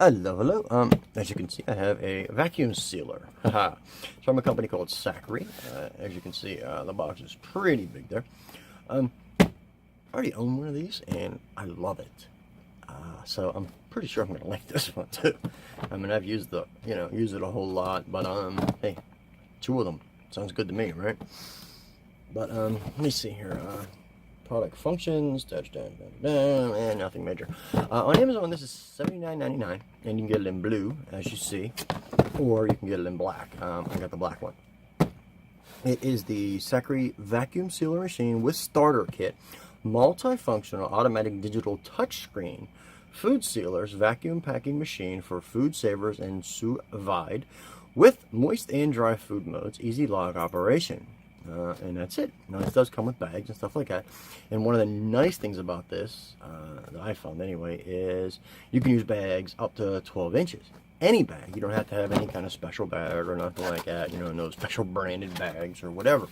Hello, hello. As you can see, I have a vacuum sealer. Haha. From a company called SARKI. As you can see, the box is pretty big there. I already own one of these, and I love it. So I'm pretty sure I'm gonna like this one too. I mean, I've used used it a whole lot, but hey, two of them sounds good to me, right? But let me see here. Product functions, and nothing major. On Amazon, this is $79.99, and you can get it in blue, as you see, or you can get it in black. I got the black one. It is the SARKI vacuum sealer machine with starter kit, multifunctional automatic digital touchscreen, food sealers, vacuum packing machine for food savers and Sous Vide, with moist and dry food modes, easy log operation. And that's it. Now, this does come with bags and stuff like that. And one of the nice things about this, that I found anyway, is you can use bags up to 12 inches. Any bag. You don't have to have any kind of special bag or nothing like that. No special branded bags or whatever.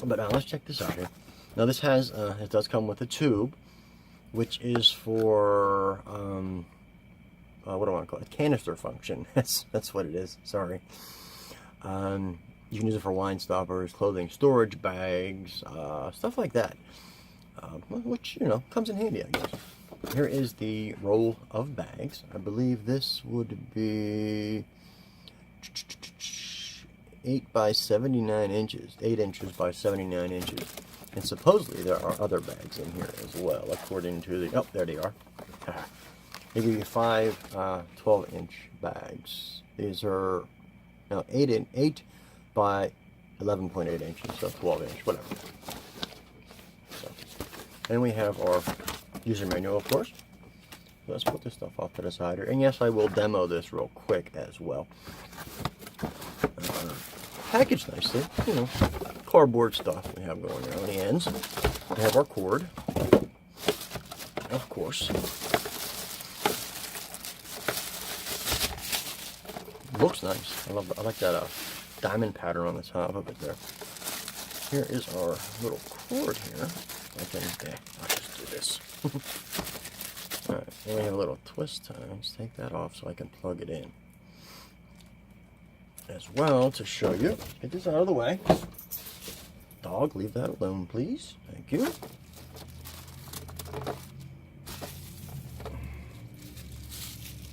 But let's check this out here. Now, this has, it does come with a tube, which is for, what do I want to call it? Canister function. That's what it is. Sorry. You can use it for wine stoppers, clothing storage bags, stuff like that, which, comes in handy, I guess. Here is the roll of bags. I believe this would be 8 by 79 inches, 8 inches by 79 inches. And supposedly there are other bags in here as well, according to the, oh, there they are. They give you 5 12-inch bags. These are, no, 8 by 11.8 inches, so 12 inch, whatever. So, and we have our user manual, of course. Let's put this stuff off to the side here. And yes, I will demo this real quick as well. Packaged nicely, cardboard stuff we have going there on the ends. We have our cord, of course. Looks nice. I like that diamond pattern on the top of it there. Here is our little cord here. I'll just do this. Alright, and we have a little twist tie. Let's take that off so I can plug it in. As well, to show you, get this out of the way. Dog, leave that alone, please. Thank you.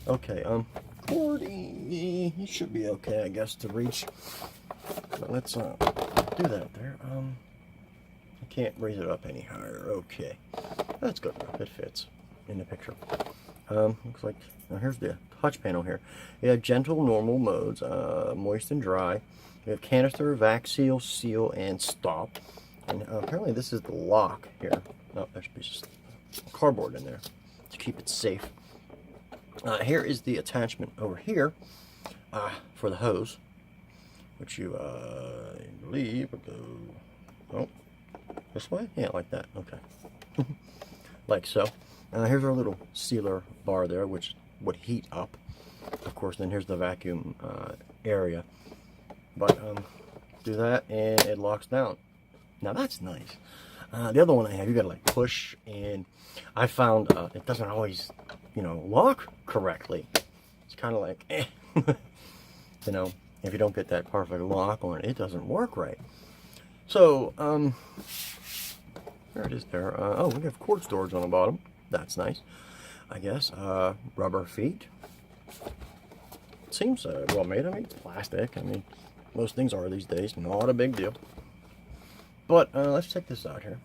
Okay, cord, you should be okay, I guess, to reach. So let's do that there. I can't raise it up any higher. Okay, that's good enough. It fits in the picture. Looks like, now here's the touch panel here. We have gentle, normal modes, moist and dry. We have canister, vac seal, seal, and stop. And apparently this is the lock here. Oh, there should be just cardboard in there to keep it safe. Here is the attachment over here for the hose, which you, I believe, would go, oh, this way? Yeah, like that. Okay. Like so. Here's our little sealer bar there, which would heat up. Of course, then here's the vacuum area. But do that, and it locks down. Now, that's nice. The other one I have, you got to, like, push, and I found it doesn't always, lock correctly. It's kind of like, if you don't get that perfect lock on it, it doesn't work right. So, there it is there. Oh, we have cord storage on the bottom. That's nice, I guess. Rubber feet. It seems well made. I mean, it's plastic. I mean, most things are these days. Not a big deal. But let's check this out here.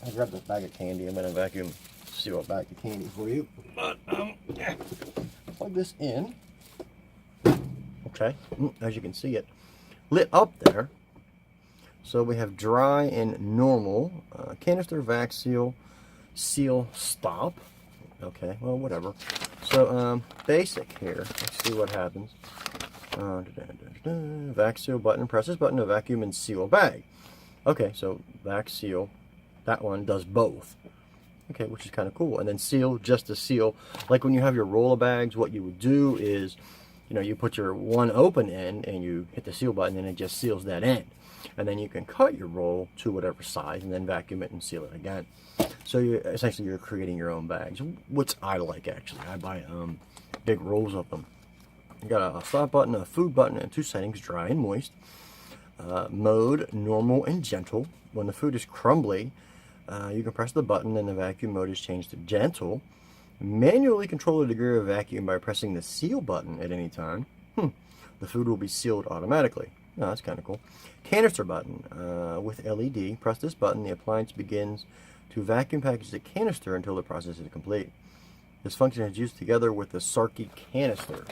I grabbed this bag of candy. I'm going to vacuum seal a bag of candy for you. But, plug this in. Okay, as you can see, it lit up there. So we have dry and normal, canister, vac seal, seal, stop. Okay, well, whatever. So, basic here. Let's see what happens. Vac seal button. Press this button to vacuum and seal a bag. Okay, so vac seal, that one does both. Okay, which is kind of cool. And then seal, just to seal. Like when you have your roll of bags, what you would do is, you put your one open end and you hit the seal button and it just seals that end. and then you can cut your roll to whatever size and then vacuum it and seal it again. So essentially you're creating your own bags, which I like actually. I buy big rolls of them. You got a stop button, a food button, and 2 settings, dry and moist. Mode, normal and gentle. When the food is crumbly, you can press the button and the vacuum mode is changed to gentle. Manually control the degree of vacuum by pressing the seal button at any time. The food will be sealed automatically. Oh, that's kind of cool. Canister button with LED. Press this button, the appliance begins to vacuum package the canister until the process is complete. This function is used together with the SARKI canister.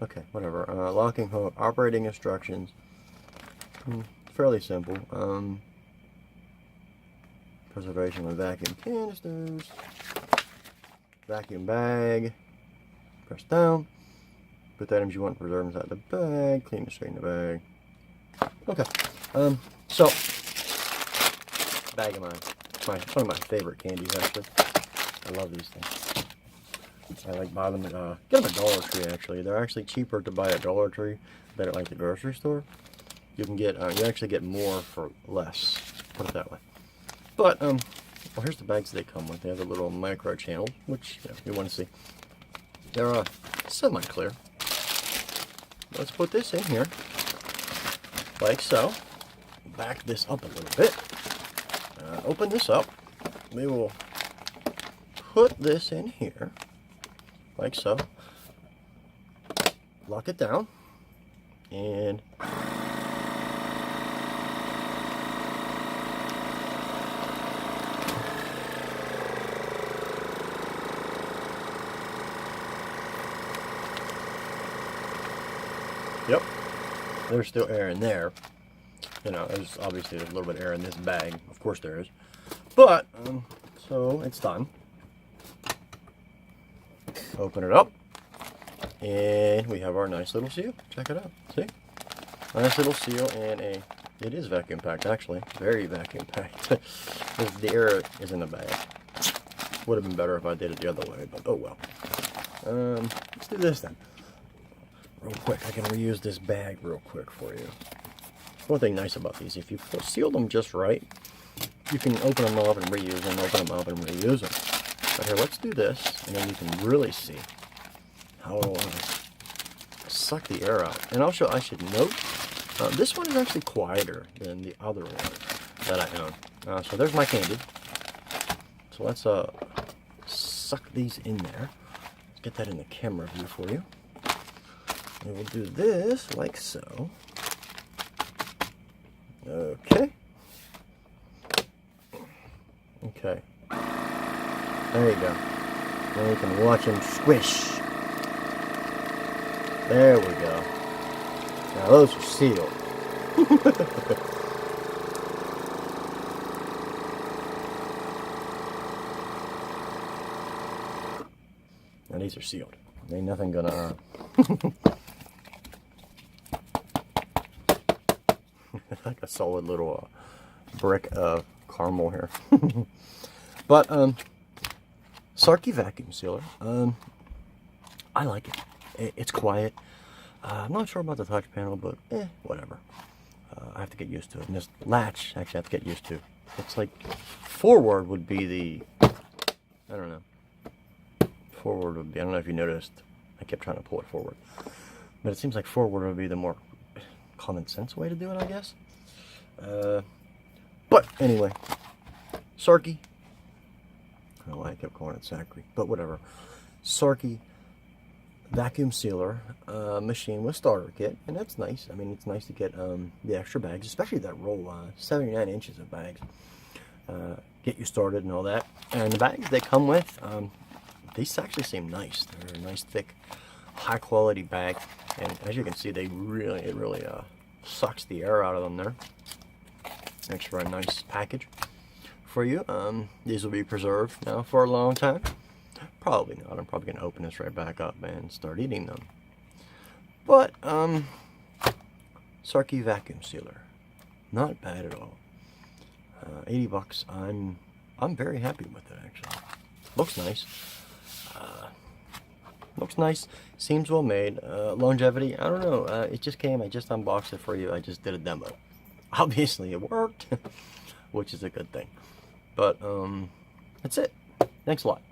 Okay, whatever. Locking hook, operating instructions. Fairly simple. Preservation of vacuum canisters. Vacuum bag. Press down. Put the items you want preserved inside the bag. Clean and straighten the bag. Okay. So, bag of mine. One of my favorite candies, actually. I love these things. I like buy them at get them at Dollar Tree. Actually, they're actually cheaper to buy at Dollar Tree than at like the grocery store. You can get you actually get more for less. Put it that way. But well, here's the bags they come with. They have a little micro channel, which you want to see. They're semi-clear. Let's put this in here, like so. Back this up a little bit. Open this up. We will put this in here, like so. Lock it down, and yep, there's still air in there. You know, there's obviously a little bit of air in this bag. Of course there is. But, so it's done. Open it up. And we have our nice little seal. Check it out. See? Nice little seal and it is vacuum packed actually. Very vacuum packed. The air is in the bag. Would have been better if I did it the other way, but oh well. Let's do this then. Real quick. I can reuse this bag real quick for you. One thing nice about these, if you seal them just right, you can open them up and reuse them, open them up and reuse them. But here, let's do this, and then you can really see how it'll suck the air out. And also, I should note, this one is actually quieter than the other one that I own. So there's my candy. So let's suck these in there. Let's get that in the camera view for you. And we'll do this like so. Okay. Okay. There you go. Now you can watch them squish. There we go. Now those are sealed. Now these are sealed. Ain't nothing gonna like a solid little brick of caramel here. But SARKI vacuum sealer, I like it. It's quiet. I'm not sure about the touch panel, but whatever. I have to get used to it. And this latch, actually, I have to get used to. It's like forward would be the, I don't know. Forward would be, I don't know if you noticed, I kept trying to pull it forward. But it seems like forward would be the more common sense way to do it, I guess. But anyway, SARKI. I don't know why I kept calling it SARKI, but whatever. SARKI vacuum sealer machine with starter kit, and that's nice. I mean, it's nice to get the extra bags, especially that roll, 79 inches of bags. Get you started and all that. And the bags they come with, these actually seem nice. They're a nice, thick, high quality bag, and as you can see, it really sucks the air out of them there. Makes for a nice package for you. These will be preserved now for a long time. Probably not. I'm probably gonna open this right back up and start eating them. But SARKI vacuum sealer, not bad at all. 80 bucks. I'm very happy with it actually. Looks nice. Looks nice. Seems well made. Longevity, I don't know. It just came. I just unboxed it for you. I just did a demo. obviously it worked, which is a good thing. But that's it. Thanks a lot.